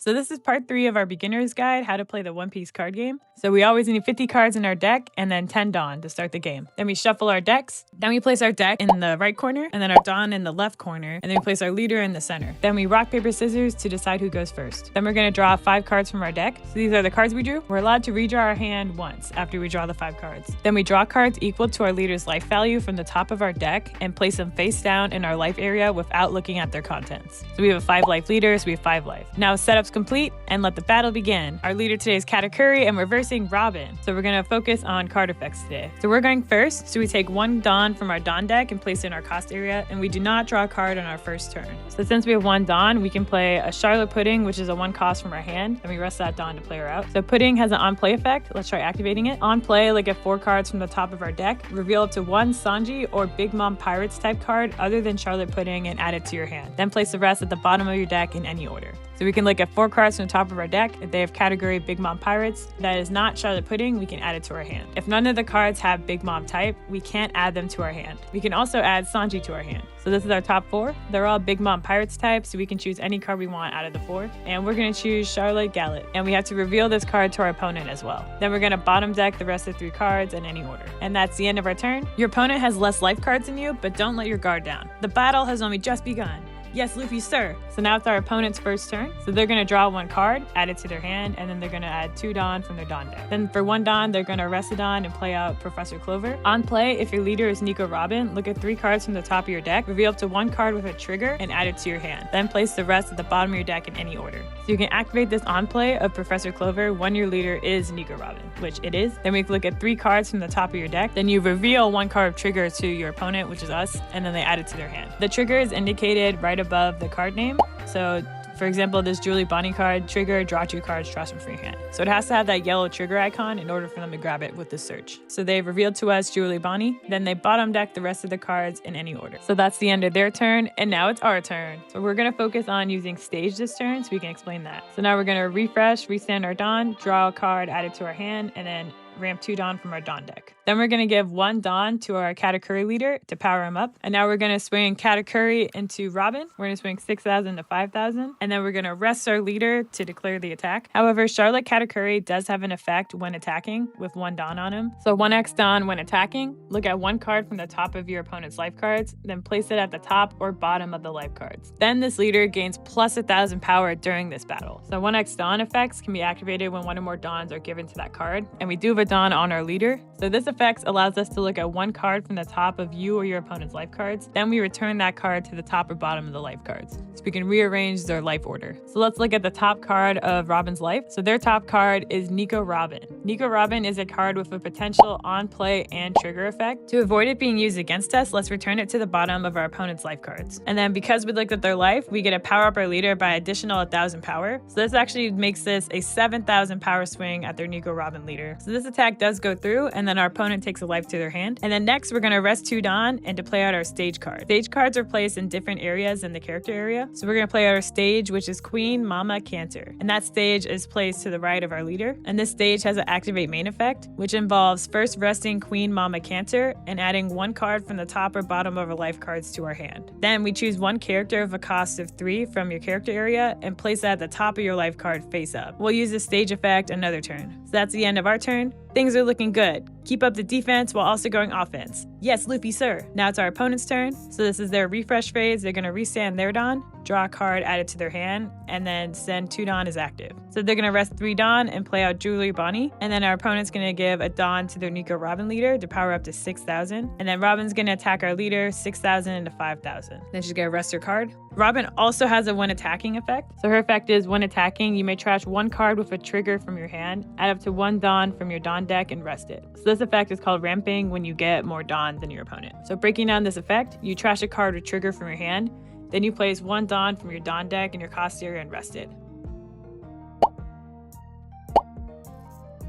So this is part 3 of our beginner's guide, how to play the One Piece card game. So we always need 50 cards in our deck and then 10 Dawn to start the game. Then we shuffle our decks. Then we place our deck in the right corner and then our Dawn in the left corner. And then we place our leader in the center. Then we rock, paper, scissors to decide who goes first. Then we're going to draw 5 cards from our deck. So these are the cards we drew. We're allowed to redraw our hand once after we draw the 5 cards. Then we draw cards equal to our leader's life value from the top of our deck and place them face down in our life area without looking at their contents. So we have a 5 life leader, so we have 5 life. Now setup's complete and let the battle begin. Our leader today is Katakuri and we're versing Robin. So we're going to focus on card effects today. So we're going first. So we take 1 Dawn from our Dawn deck and place it in our cost area, and we do not draw a card on our first turn. So since we have 1 Dawn, we can play a Charlotte Pudding, which is a 1 cost from our hand, and we rest that Dawn to play her out. So Pudding has an on-play effect. Let's try activating it. On play, look at 4 cards from the top of our deck. Reveal up to 1 Sanji or Big Mom Pirates type card other than Charlotte Pudding and add it to your hand. Then place the rest at the bottom of your deck in any order. So we can look at 4 cards from the top of our deck. If they have category Big Mom Pirates, that is not Charlotte Pudding, we can add it to our hand. If none of the cards have Big Mom type, we can't add them to our hand. We can also add Sanji to our hand. So this is our top 4. They're all Big Mom Pirates type, so we can choose any card we want out of the 4. And we're going to choose Charlotte Gallet. And we have to reveal this card to our opponent as well. Then we're going to bottom deck the rest of the 3 cards in any order. And that's the end of our turn. Your opponent has less life cards than you, but don't let your guard down. The battle has only just begun. Yes, Luffy, sir. So now it's our opponent's first turn. So they're going to draw 1 card, add it to their hand, and then they're going to add 2 Dawn from their Dawn deck. Then for 1 Dawn, they're going to rest a Dawn and play out Professor Clover. On play, if your leader is Nico Robin, look at 3 cards from the top of your deck, reveal up to 1 card with a trigger, and add it to your hand. Then place the rest at the bottom of your deck in any order. So you can activate this on play of Professor Clover when your leader is Nico Robin, which it is. Then we can look at 3 cards from the top of your deck. Then you reveal 1 card of trigger to your opponent, which is us, and then they add it to their hand. The trigger is indicated right above the card name. So for example, this Julie Bonnie card, trigger, draw 2 cards, draw some from your hand. So it has to have that yellow trigger icon in order for them to grab it with the search. So they've revealed to us Julie Bonnie, then they bottom deck the rest of the cards in any order. So that's the end of their turn, and now it's our turn. So we're going to focus on using stage this turn so we can explain that. So now we're going to refresh, restand our Dawn, draw a card, add it to our hand, and then ramp 2 Dawn from our Dawn deck. Then we're going to give 1 Dawn to our Katakuri leader to power him up. And now we're going to swing Katakuri into Robin. We're going to swing 6,000 to 5,000. And then we're going to rest our leader to declare the attack. However, Charlotte Katakuri does have an effect when attacking with 1 Dawn on him. So 1x Dawn when attacking, look at 1 card from the top of your opponent's life cards, then place it at the top or bottom of the life cards. Then this leader gains plus 1,000 power during this battle. So 1x Dawn effects can be activated when 1 or more Dawns are given to that card. And we do have a Dawn on our leader. So this effect allows us to look at 1 card from the top of you or your opponent's life cards. Then we return that card to the top or bottom of the life cards. So we can rearrange their life order. So let's look at the top card of Robin's life. So their top card is Nico Robin. Nico Robin is a card with a potential on play and trigger effect. To avoid it being used against us, let's return it to the bottom of our opponent's life cards. And then because we looked at their life, we get to power up our leader by additional 1,000 power. So this actually makes this a 7,000 power swing at their Nico Robin leader. So this attack does go through, and then our opponent takes a life to their hand. And then next, we're going to rest 2 Dawn and to play out our stage card. Stage cards are placed in different areas in the character area. So we're going to play out our stage, which is Queen Mama Cancer. And that stage is placed to the right of our leader. And this stage has an activate main effect, which involves first resting Queen Mama Cancer and adding 1 card from the top or bottom of our life cards to our hand. Then we choose 1 character of a cost of 3 from your character area and place that at the top of your life card face up. We'll use this stage effect another turn. So that's the end of our turn. Things are looking good. Keep up the defense while also going offense. Yes, Luffy, sir. Now it's our opponent's turn. So this is their refresh phase. They're going to restand their Dawn, draw a card, add it to their hand, and then send 2 Dawn as active. So they're going to rest 3 Dawn and play out Julie Bonnie. And then our opponent's going to give a Dawn to their Nico Robin leader to power up to 6,000. And then Robin's going to attack our leader 6,000 to 5,000. Then she's going to rest her card. Robin also has a when attacking effect. So her effect is when attacking, you may trash 1 card with a trigger from your hand, add up to 1 Dawn from your Dawn deck and rest it. So this effect is called ramping when you get more Dawns than your opponent. So breaking down this effect, you trash a card with trigger from your hand, then you place 1 Dawn from your Dawn deck in your cost area and rest it.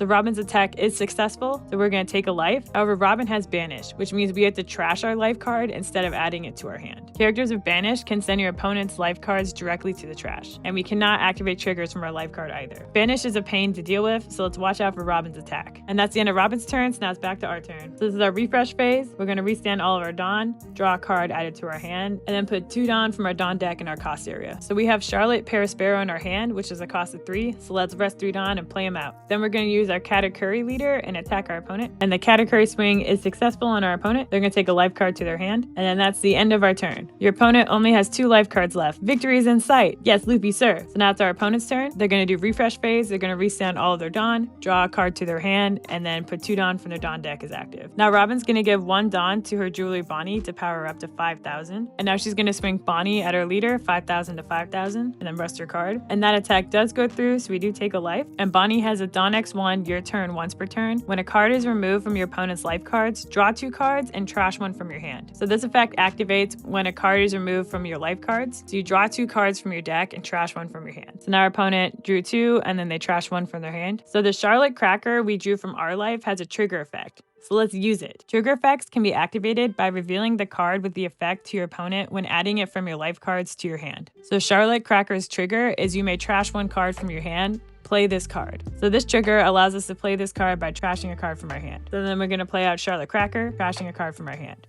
So Robin's attack is successful, so we're going to take a life. However, Robin has Banish, which means we have to trash our life card instead of adding it to our hand. Characters with Banish can send your opponent's life cards directly to the trash, and we cannot activate triggers from our life card either. Banish is a pain to deal with, so let's watch out for Robin's attack. And that's the end of Robin's turn, so now it's back to our turn. So this is our refresh phase. We're going to restand all of our Dawn, draw a card added to our hand, and then put 2 Dawn from our Dawn deck in our cost area. So we have Charlotte Paraspero in our hand, which is a cost of 3, so let's rest 3 Dawn and play him out. Then we're going to use our Katakuri leader and attack our opponent. And the Katakuri swing is successful on our opponent. They're going to take a life card to their hand, and then that's the end of our turn. Your opponent only has 2 life cards left. Victory is in sight. Yes, Loopy, sir. So now it's our opponent's turn. They're going to do refresh phase. They're going to restand all of their Dawn, draw a card to their hand, and then put 2 Dawn from their Dawn deck as active. Now Robin's going to give 1 Dawn to her Jewelry Bonnie to power her up to 5,000. And now she's going to swing Bonnie at her leader, 5,000 to 5,000, and then rest her card. And that attack does go through, so we do take a life. And Bonnie has a Dawn X1 your turn once per turn. When a card is removed from your opponent's life cards, draw 2 cards and trash 1 from your hand. So this effect activates when a card is removed from your life cards. So you draw 2 cards from your deck and trash 1 from your hand. So now our opponent drew 2 and then they trash 1 from their hand. So the Charlotte Cracker we drew from our life has a trigger effect. So let's use it. Trigger effects can be activated by revealing the card with the effect to your opponent when adding it from your life cards to your hand. So Charlotte Cracker's trigger is you may trash 1 card from your hand, play this card. So this trigger allows us to play this card by trashing a card from our hand. So then we're going to play out Charlotte Cracker, trashing a card from our hand.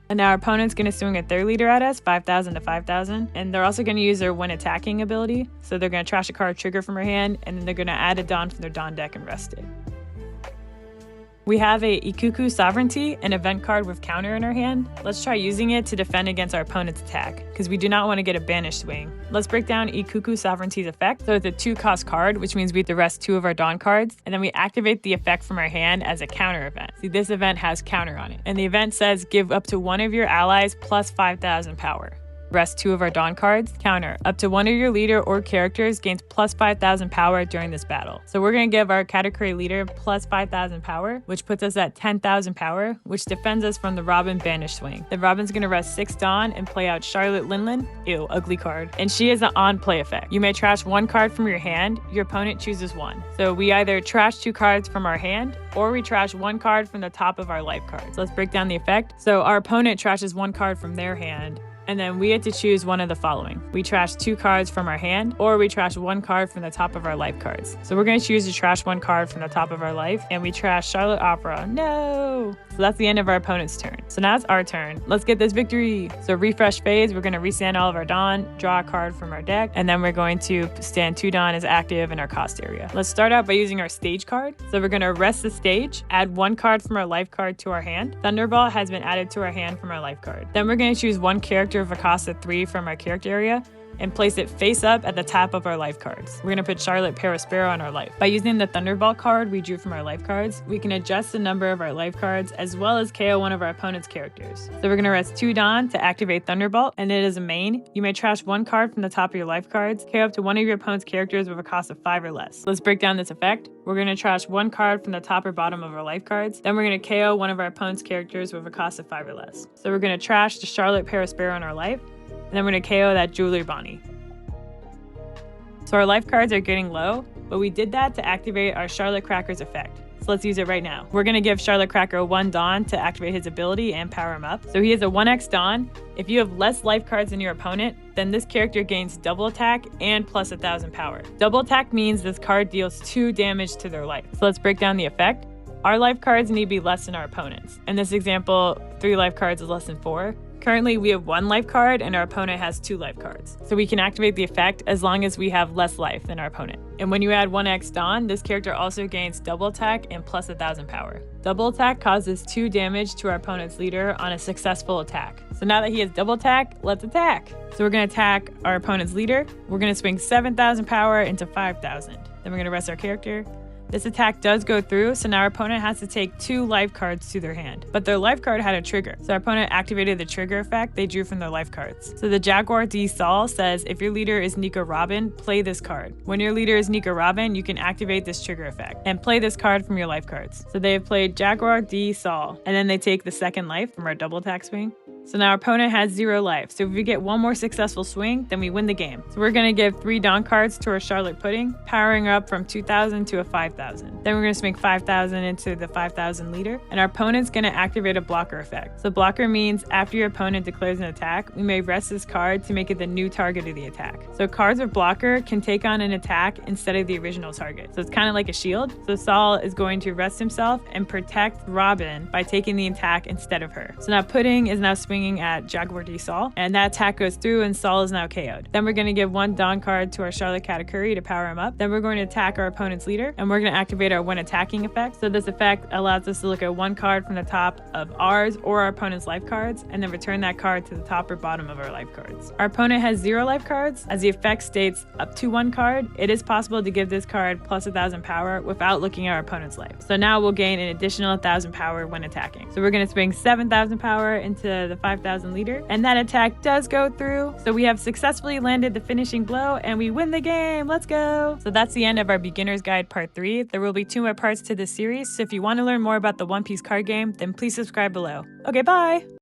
And now our opponent's going to swing a third leader at us, 5,000 to 5,000. And they're also going to use their when attacking ability. So they're going to trash a card trigger from her hand, and then they're going to add a Dawn from their Dawn deck and rest it. We have a Ikuku Sovereignty, an event card with counter in our hand. Let's try using it to defend against our opponent's attack, because we do not want to get a banished swing. Let's break down Ikuku Sovereignty's effect. So it's a 2-cost card, which means we have to rest 2 of our Dawn cards, and then we activate the effect from our hand as a counter event. See, this event has counter on it. And the event says give up to 1 of your allies plus 5,000 power. Rest 2 of our Dawn cards. Counter. Up to 1 of your leader or characters gains plus 5,000 power during this battle. So we're going to give our Katakuri leader plus 5,000 power, which puts us at 10,000 power, which defends us from the Robin banish swing. Then Robin's going to rest 6 Dawn and play out Charlotte Linlin. Ew, ugly card. And she has an on-play effect. You may trash 1 card from your hand. Your opponent chooses 1. So we either trash 2 cards from our hand, or we trash 1 card from the top of our life cards. So let's break down the effect. So our opponent trashes 1 card from their hand, and then we had to choose one of the following. We trash 2 cards from our hand, or we trash 1 card from the top of our life cards. So we're going to choose to trash 1 card from the top of our life, and we trash Charlotte Opera. No! So that's the end of our opponent's turn. So now it's our turn. Let's get this victory. So refresh phase, we're going to restand all of our Dawn, draw a card from our deck, and then we're going to stand 2 Dawn as active in our cost area. Let's start out by using our stage card. So we're going to rest the stage, add 1 card from our life card to our hand. Thunderbolt has been added to our hand from our life card. Then we're going to choose 1 character of a cost of 3 from our character area and place it face up at the top of our life cards. We're going to put Charlotte Paraspero on our life. By using the Thunderbolt card we drew from our life cards, we can adjust the number of our life cards as well as KO one of our opponent's characters. So we're going to rest 2 Dawn to activate Thunderbolt, and it is a main. You may trash 1 card from the top of your life cards, KO up to 1 of your opponent's characters with a cost of 5 or less. Let's break down this effect. We're going to trash 1 card from the top or bottom of our life cards, then we're going to KO one of our opponent's characters with a cost of 5 or less. So we're going to trash the Charlotte Paraspero on our life, and then we're going to KO that Jewelry Bonnie. So our life cards are getting low, but we did that to activate our Charlotte Cracker's effect. So let's use it right now. We're going to give Charlotte Cracker 1 Dawn to activate his ability and power him up. So he has a 1x Dawn. If you have less life cards than your opponent, then this character gains double attack and plus 1,000 power. Double attack means this card deals 2 damage to their life. So let's break down the effect. Our life cards need to be less than our opponent's. In this example, 3 life cards is less than 4. Currently, we have 1 life card and our opponent has 2 life cards. So we can activate the effect as long as we have less life than our opponent. And when you add 1x Dawn, this character also gains double attack and plus 1,000 power. Double attack causes 2 damage to our opponent's leader on a successful attack. So now that he has double attack, let's attack. So we're going to attack our opponent's leader. We're going to swing 7,000 power into 5,000. Then we're going to rest our character. This attack does go through, so now our opponent has to take 2 life cards to their hand. But their life card had a trigger, so our opponent activated the trigger effect they drew from their life cards. So the Jaguar D Saul says, if your leader is Nico Robin, play this card. When your leader is Nico Robin, you can activate this trigger effect and play this card from your life cards. So they have played Jaguar D Saul, and then they take the 2nd life from our double attack swing. So now our opponent has 0 life. So if we get one more successful swing, then we win the game. So we're gonna give 3 Dawn cards to our Charlotte Pudding, powering her up from 2,000 to a 5,000. Then we're gonna swing 5,000 into the 5,000 leader, and our opponent's gonna activate a blocker effect. So blocker means after your opponent declares an attack, we may rest this card to make it the new target of the attack. So cards with blocker can take on an attack instead of the original target. So it's kind of like a shield. So Saul is going to rest himself and protect Robin by taking the attack instead of her. So now Pudding is now swinging at Jaguar D Saul, and that attack goes through and Saul is now KO'd. Then we're going to give 1 Dawn card to our Charlotte Katakuri to power him up. Then we're going to attack our opponent's leader, and we're going to activate our when attacking effect. So this effect allows us to look at 1 card from the top of ours or our opponent's life cards, and then return that card to the top or bottom of our life cards. Our opponent has 0 life cards. As the effect states up to 1 card, it is possible to give this card plus 1,000 power without looking at our opponent's life. So now we'll gain an additional 1,000 power when attacking. So we're going to swing 7,000 power into the 5,000 leader, and that attack does go through. So we have successfully landed the finishing blow and we win the game. Let's go. So that's the end of our beginner's guide part 3. There will be 2 more parts to this series. So if you want to learn more about the One Piece card game, then please subscribe below. Okay, bye.